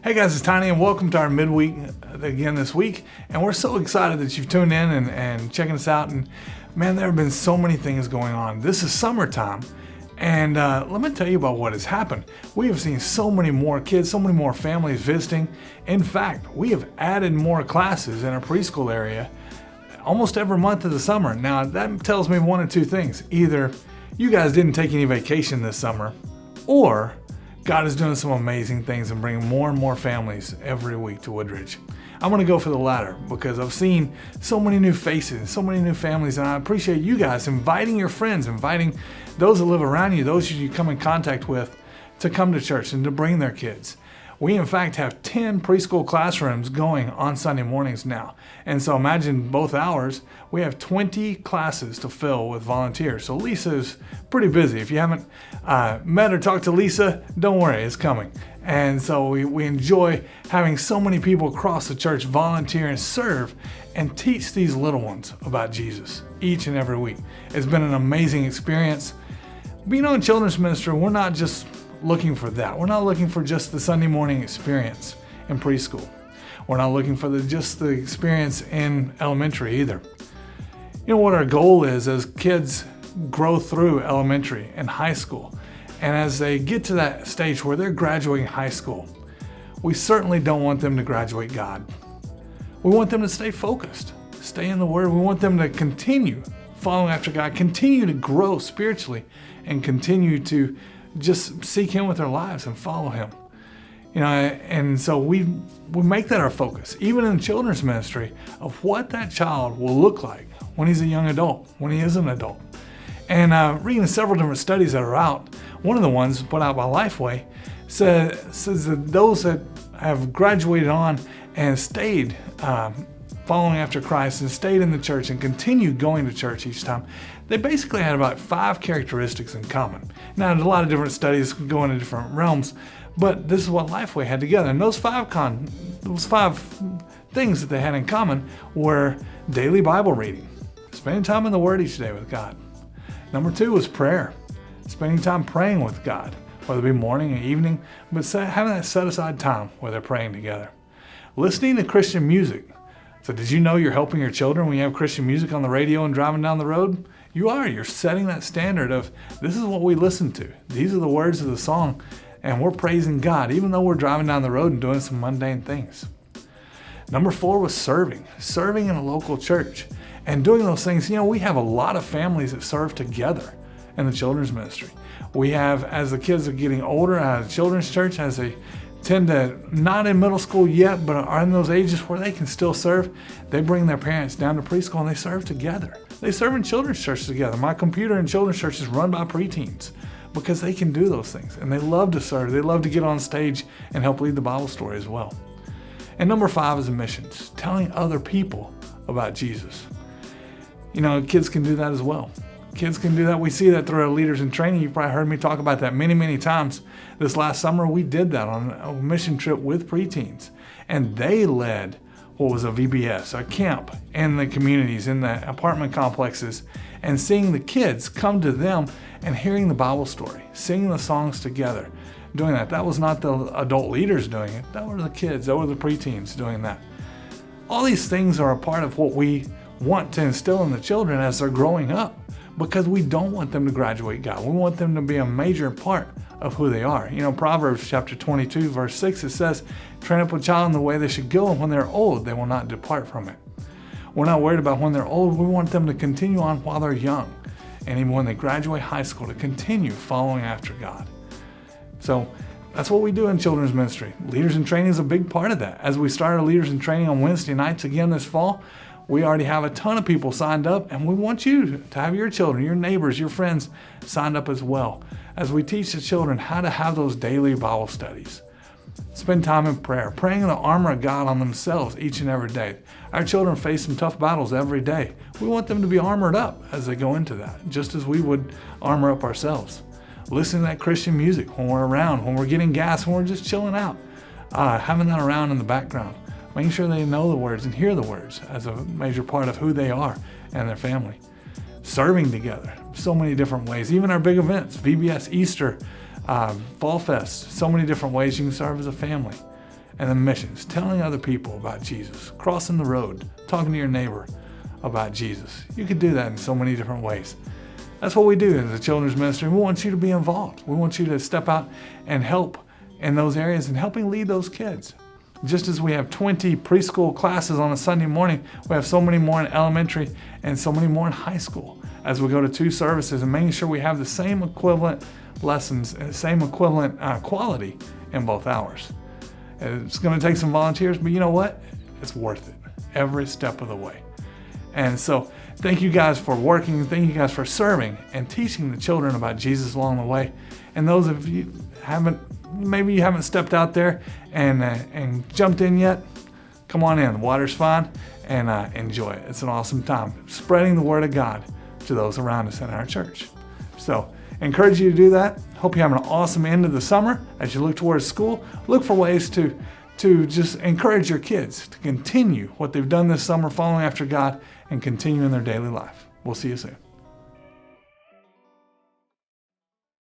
Hey guys, it's Tiny and welcome to our midweek again this week. And we're so excited that you've tuned in and checking us out. And man, there have been so many things going on. This is summertime. And let me tell you about what has happened. We have seen so many more kids, so many more families visiting. In fact, we have added more classes in our preschool area almost every month of the summer. Now, that tells me one of two things. Either you guys didn't take any vacation this summer, or God is doing some amazing things and bringing more and more families every week to Woodridge. I'm going to go for the latter because I've seen so many new faces, so many new families, and I appreciate you guys inviting your friends, inviting those that live around you, those you come in contact with, to come to church and to bring their kids. We, in fact, have 10 preschool classrooms going on Sunday mornings now. And so imagine both hours, we have 20 classes to fill with volunteers. So Lisa's pretty busy. If you haven't met or talked to Lisa, don't worry, it's coming. And so we enjoy having so many people across the church volunteer and serve and teach these little ones about Jesus each and every week. It's been an amazing experience. But in children's ministry, we're not just looking for that. We're not looking for just the Sunday morning experience in preschool. We're not looking for just the experience in elementary either. You know what our goal is as kids grow through elementary and high school, and as they get to that stage where they're graduating high school, we certainly don't want them to graduate God. We want them to stay focused, stay in the Word. We want them to continue following after God, continue to grow spiritually, and continue to just seek Him with their lives and follow Him. And so we make that our focus, even in children's ministry, of what that child will look like when he's a young adult, when he is an adult. And reading several different studies that are out, one of the ones put out by Lifeway says that those that have graduated on and stayed following after Christ and stayed in the church and continued going to church each time, they basically had about 5 characteristics in common. Now, there's a lot of different studies going in different realms, but this is what Lifeway had together. And those five things that they had in common were daily Bible reading, spending time in the Word each day with God. Number 2 was prayer, spending time praying with God, whether it be morning or evening, but having that set aside time where they're praying together. Listening to Christian music. So did you know you're helping your children when you have Christian music on the radio and driving down the road? You are. You're setting that standard of this is what we listen to. These are the words of the song, and we're praising God, even though we're driving down the road and doing some mundane things. Number 4 was serving in a local church and doing those things. We have a lot of families that serve together in the children's ministry. We have, as the kids are getting older out of the children's church, as they tend to not in middle school yet, but are in those ages where they can still serve, they bring their parents down to preschool and they serve together. They serve in children's church together. My computer in children's church is run by preteens because they can do those things and they love to serve. They love to get on stage and help lead the Bible story as well. And number 5 is missions, telling other people about Jesus. Kids can do that as well. Kids can do that. We see that through our leaders in training. You've probably heard me talk about that many, many times. This last summer, we did that on a mission trip with preteens. And they led what was a VBS, a camp in the communities, in the apartment complexes, and seeing the kids come to them and hearing the Bible story, singing the songs together, doing that. That was not the adult leaders doing it. That were the kids. That were the preteens doing that. All these things are a part of what we want to instill in the children as they're growing up, because we don't want them to graduate God. We want them to be a major part of who they are. Proverbs chapter 22, verse 6, it says, train up a child in the way they should go, and when they're old, they will not depart from it. We're not worried about when they're old. We want them to continue on while they're young. And even when they graduate high school, to continue following after God. So that's what we do in children's ministry. Leaders in training is a big part of that. As we start our leaders in training on Wednesday nights again this fall, we already have a ton of people signed up, and we want you to have your children, your neighbors, your friends signed up as well, as we teach the children how to have those daily Bible studies. Spend time in prayer, praying the armor of God on themselves each and every day. Our children face some tough battles every day. We want them to be armored up as they go into that, just as we would armor up ourselves. Listening to that Christian music when we're around, when we're getting gas, when we're just chilling out, having that around in the background. Making sure they know the words and hear the words as a major part of who they are and their family. Serving together, so many different ways. Even our big events, VBS, Easter, Fall Fest, so many different ways you can serve as a family. And then missions, telling other people about Jesus, crossing the road, talking to your neighbor about Jesus. You could do that in so many different ways. That's what we do as a children's ministry. We want you to be involved. We want you to step out and help in those areas and helping lead those kids. Just as we have 20 preschool classes on a Sunday morning, we have so many more in elementary and so many more in high school as we go to 2 services and making sure we have the same equivalent lessons and the same equivalent quality in both hours. It's going to take some volunteers, but you know what? It's worth it every step of the way. And so thank you guys for working. Thank you guys for serving and teaching the children about Jesus along the way. And those of you maybe you haven't stepped out there and jumped in yet, come on in. The water's fine, and enjoy it. It's an awesome time spreading the word of God to those around us in our church. So I encourage you to do that. Hope you have an awesome end of the summer as you look towards school. Look for ways to just encourage your kids to continue what they've done this summer, following after God, and continue in their daily life. We'll see you soon.